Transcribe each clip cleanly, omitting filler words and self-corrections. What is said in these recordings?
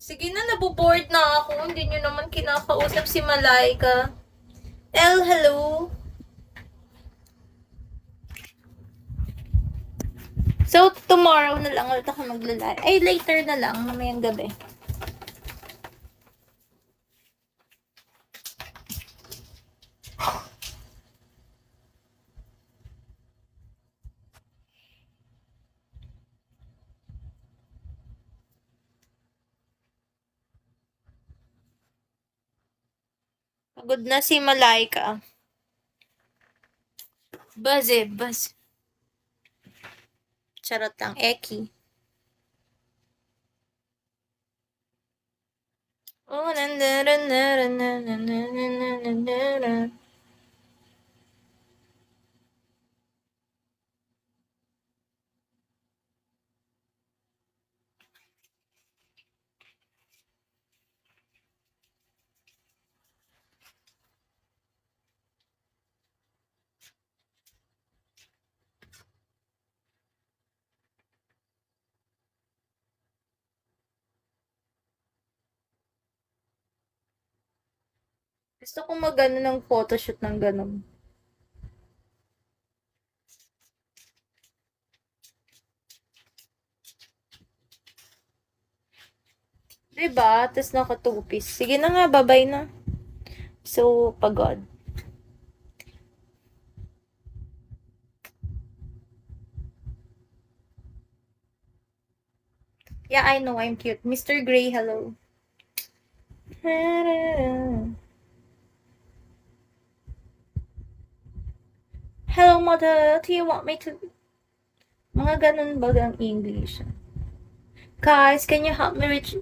Sige na, naboboard na ako. Hindi nyo naman kinakausap si Malaika. Hello. So, tomorrow na lang ulit ako maglalay. Ay, later na lang, mamayang gabi. Pagod na si Malaika. Buzz. Charot lang, Eki. Oh, Gusto ko mag-ano ng photoshoot ng ganun. Diba? Tapos naka two-piece. Sige na nga, babay na. So, pagod. Yeah, I know, I'm cute. Mr. Gray, hello. Hello, mother. Do you want me to... Mga ganun ba ang English? Guys, can you help me reach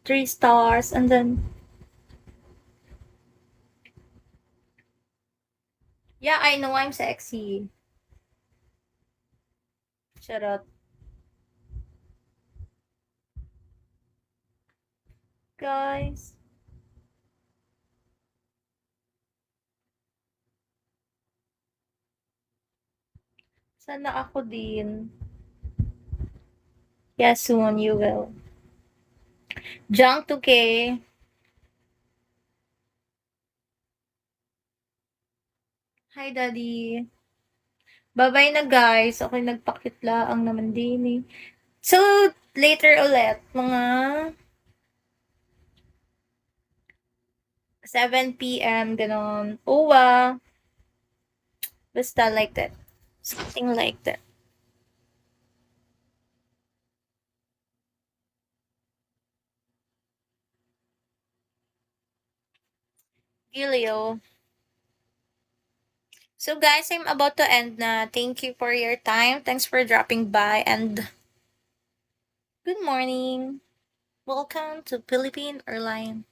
3 stars? And then... Yeah, I know I'm sexy. Shut up. Guys. Sana ako din. Yeah, soon you will. Junk 2K. Hi, Daddy. Bye-bye na, guys. Okay, nagpakitlaang naman din eh. So, later ulit. Mga 7 p.m. Ganon. Uwa. Basta like that. Something like that. Gilio. So guys, I'm about to end na. Thank you for your time. Thanks for dropping by and good morning. Welcome to Philippine Airlines.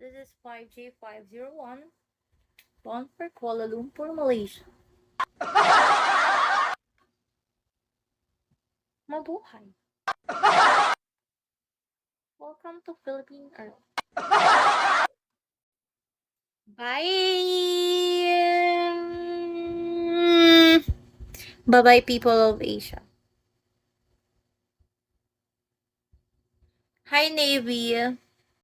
This is 5J501 bound for Kuala Lumpur, Malaysia. Mabuhay. Welcome to Philippine Airlines. Bye! Bye-bye, people of Asia. Hi, Navy.